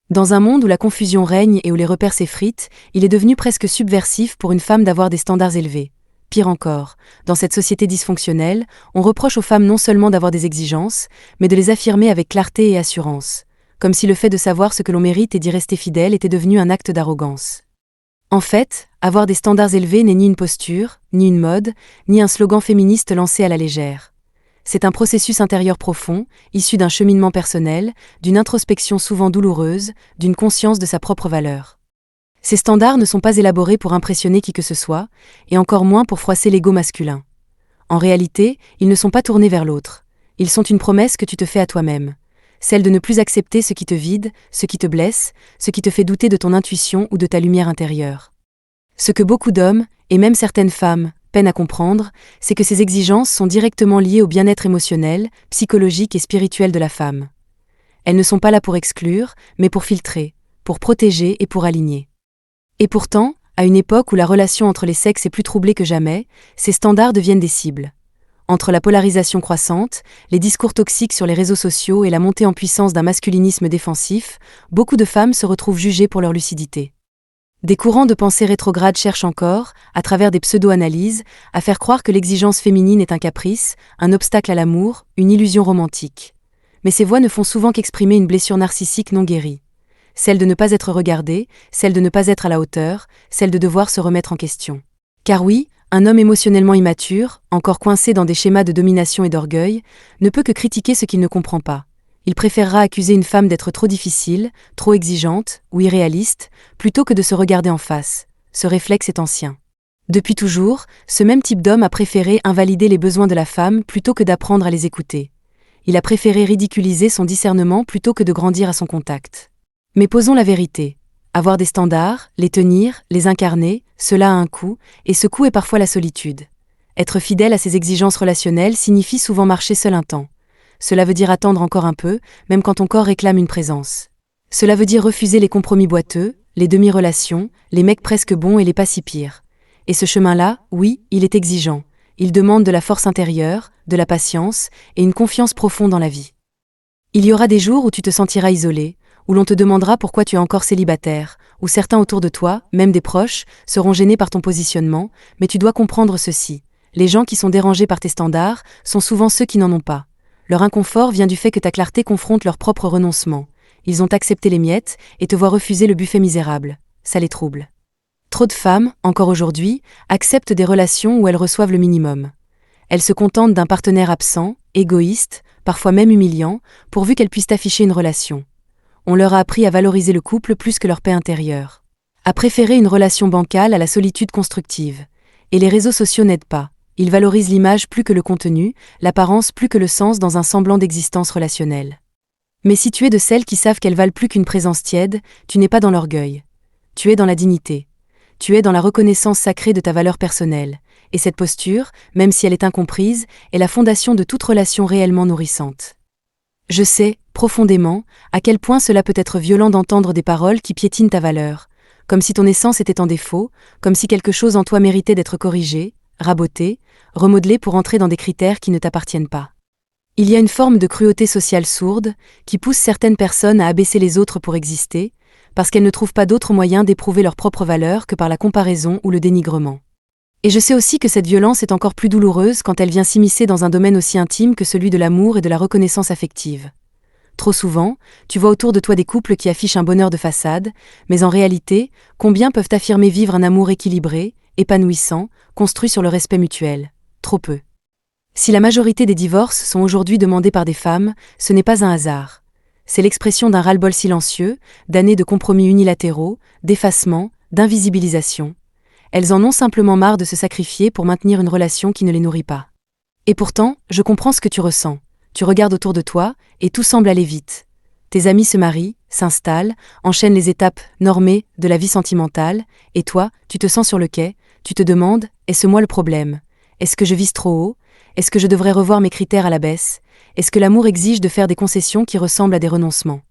Dans un monde où la confusion règne et où les repères s'effritent, il est devenu presque subversif pour une femme d'avoir des standards élevés. Pire encore, dans cette société dysfonctionnelle, on reproche aux femmes non seulement d'avoir des exigences, mais de les affirmer avec clarté et assurance, comme si le fait de savoir ce que l'on mérite et d'y rester fidèle était devenu un acte d'arrogance. En fait, avoir des standards élevés n'est ni une posture, ni une mode, ni un slogan féministe lancé à la légère. C'est un processus intérieur profond, issu d'un cheminement personnel, d'une introspection souvent douloureuse, d'une conscience de sa propre valeur. Ces standards ne sont pas élaborés pour impressionner qui que ce soit, et encore moins pour froisser l'ego masculin. En réalité, ils ne sont pas tournés vers l'autre. Ils sont une promesse que tu te fais à toi-même. Celle de ne plus accepter ce qui te vide, ce qui te blesse, ce qui te fait douter de ton intuition ou de ta lumière intérieure. Ce que beaucoup d'hommes, et même certaines femmes, peinent à comprendre, c'est que ces exigences sont directement liées au bien-être émotionnel, psychologique et spirituel de la femme. Elles ne sont pas là pour exclure, mais pour filtrer, pour protéger et pour aligner. Et pourtant, à une époque où la relation entre les sexes est plus troublée que jamais, ces standards deviennent des cibles. Entre la polarisation croissante, les discours toxiques sur les réseaux sociaux et la montée en puissance d'un masculinisme défensif, beaucoup de femmes se retrouvent jugées pour leur lucidité. Des courants de pensée rétrogrades cherchent encore, à travers des pseudo-analyses, à faire croire que l'exigence féminine est un caprice, un obstacle à l'amour, une illusion romantique. Mais ces voix ne font souvent qu'exprimer une blessure narcissique non guérie. Celle de ne pas être regardée, celle de ne pas être à la hauteur, celle de devoir se remettre en question. Car oui, un homme émotionnellement immature, encore coincé dans des schémas de domination et d'orgueil, ne peut que critiquer ce qu'il ne comprend pas. Il préférera accuser une femme d'être trop difficile, trop exigeante ou irréaliste, plutôt que de se regarder en face. Ce réflexe est ancien. Depuis toujours, ce même type d'homme a préféré invalider les besoins de la femme plutôt que d'apprendre à les écouter. Il a préféré ridiculiser son discernement plutôt que de grandir à son contact. Mais posons la vérité. Avoir des standards, les tenir, les incarner, cela a un coût, et ce coût est parfois la solitude. Être fidèle à ses exigences relationnelles signifie souvent marcher seul un temps. Cela veut dire attendre encore un peu, même quand ton corps réclame une présence. Cela veut dire refuser les compromis boiteux, les demi-relations, les mecs presque bons et les pas si pires. Et ce chemin-là, oui, il est exigeant. Il demande de la force intérieure, de la patience et une confiance profonde dans la vie. Il y aura des jours où tu te sentiras isolé, où l'on te demandera pourquoi tu es encore célibataire, où certains autour de toi, même des proches, seront gênés par ton positionnement, mais tu dois comprendre ceci. Les gens qui sont dérangés par tes standards sont souvent ceux qui n'en ont pas. Leur inconfort vient du fait que ta clarté confronte leur propre renoncement. Ils ont accepté les miettes et te voient refuser le buffet misérable. Ça les trouble. Trop de femmes, encore aujourd'hui, acceptent des relations où elles reçoivent le minimum. Elles se contentent d'un partenaire absent, égoïste, parfois même humiliant, pourvu qu'elles puissent afficher une relation. On leur a appris à valoriser le couple plus que leur paix intérieure. À préférer une relation bancale à la solitude constructive. Et les réseaux sociaux n'aident pas. Ils valorisent l'image plus que le contenu, l'apparence plus que le sens dans un semblant d'existence relationnelle. Mais si tu es de celles qui savent qu'elles valent plus qu'une présence tiède, tu n'es pas dans l'orgueil. Tu es dans la dignité. Tu es dans la reconnaissance sacrée de ta valeur personnelle. Et cette posture, même si elle est incomprise, est la fondation de toute relation réellement nourrissante. Je sais, profondément, à quel point cela peut être violent d'entendre des paroles qui piétinent ta valeur, comme si ton essence était en défaut, comme si quelque chose en toi méritait d'être corrigé, raboté, remodelé pour entrer dans des critères qui ne t'appartiennent pas. Il y a une forme de cruauté sociale sourde qui pousse certaines personnes à abaisser les autres pour exister, parce qu'elles ne trouvent pas d'autre moyen d'éprouver leur propre valeur que par la comparaison ou le dénigrement. Et je sais aussi que cette violence est encore plus douloureuse quand elle vient s'immiscer dans un domaine aussi intime que celui de l'amour et de la reconnaissance affective. Trop souvent, tu vois autour de toi des couples qui affichent un bonheur de façade, mais en réalité, combien peuvent affirmer vivre un amour équilibré, épanouissant, construit sur le respect mutuel? Trop peu. Si la majorité des divorces sont aujourd'hui demandés par des femmes, ce n'est pas un hasard. C'est l'expression d'un ras-le-bol silencieux, d'années de compromis unilatéraux, d'effacement, d'invisibilisation. Elles en ont simplement marre de se sacrifier pour maintenir une relation qui ne les nourrit pas. Et pourtant, je comprends ce que tu ressens. Tu regardes autour de toi, et tout semble aller vite. Tes amis se marient, s'installent, enchaînent les étapes normées de la vie sentimentale, et toi, tu te sens sur le quai, tu te demandes, est-ce moi le problème? Est-ce que je vise trop haut? Est-ce que je devrais revoir mes critères à la baisse? Est-ce que l'amour exige de faire des concessions qui ressemblent à des renoncements?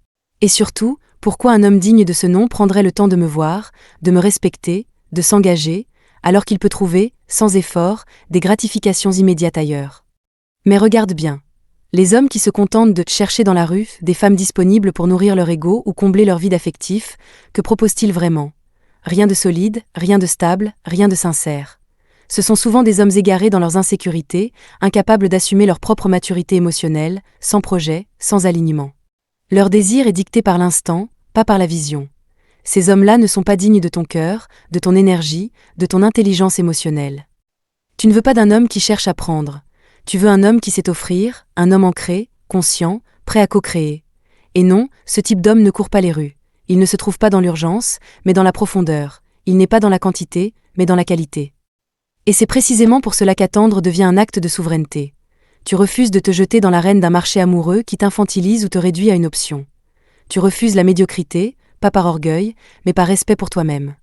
Et surtout, pourquoi un homme digne de ce nom prendrait le temps de me voir, de me respecter, de s'engager, alors qu'il peut trouver, sans effort, des gratifications immédiates ailleurs? Mais regarde bien. Les hommes qui se contentent de chercher dans la rue des femmes disponibles pour nourrir leur ego ou combler leur vide affectif, que proposent-ils vraiment? Rien de solide, rien de stable, rien de sincère. Ce sont souvent des hommes égarés dans leurs insécurités, incapables d'assumer leur propre maturité émotionnelle, sans projet, sans alignement. Leur désir est dicté par l'instant, pas par la vision. Ces hommes-là ne sont pas dignes de ton cœur, de ton énergie, de ton intelligence émotionnelle. Tu ne veux pas d'un homme qui cherche à prendre. Tu veux un homme qui sait offrir, un homme ancré, conscient, prêt à co-créer. Et non, ce type d'homme ne court pas les rues. Il ne se trouve pas dans l'urgence, mais dans la profondeur. Il n'est pas dans la quantité, mais dans la qualité. Et c'est précisément pour cela qu'attendre devient un acte de souveraineté. Tu refuses de te jeter dans l'arène d'un marché amoureux qui t'infantilise ou te réduit à une option. Tu refuses la médiocrité, pas par orgueil, mais par respect pour toi-même.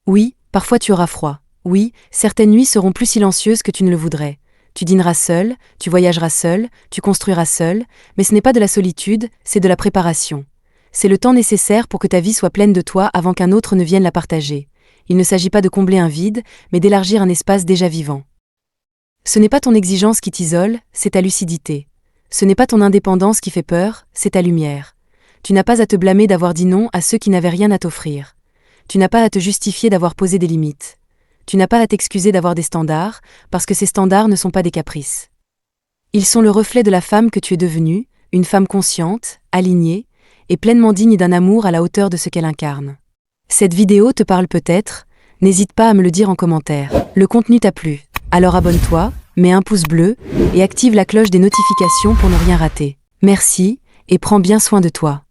Oui, parfois tu auras froid. Oui, certaines nuits seront plus silencieuses que tu ne le voudrais. Tu dîneras seul, tu voyageras seul, tu construiras seul, mais ce n'est pas de la solitude, c'est de la préparation. C'est le temps nécessaire pour que ta vie soit pleine de toi avant qu'un autre ne vienne la partager. Il ne s'agit pas de combler un vide, mais d'élargir un espace déjà vivant. Ce n'est pas ton exigence qui t'isole, c'est ta lucidité. Ce n'est pas ton indépendance qui fait peur, c'est ta lumière. Tu n'as pas à te blâmer d'avoir dit non à ceux qui n'avaient rien à t'offrir. Tu n'as pas à te justifier d'avoir posé des limites. Tu n'as pas à t'excuser d'avoir des standards, parce que ces standards ne sont pas des caprices. Ils sont le reflet de la femme que tu es devenue, une femme consciente, alignée, et pleinement digne d'un amour à la hauteur de ce qu'elle incarne. Cette vidéo te parle peut-être, n'hésite pas à me le dire en commentaire. Le contenu t'a plu, alors abonne-toi, mets un pouce bleu, et active la cloche des notifications pour ne rien rater. Merci, et prends bien soin de toi.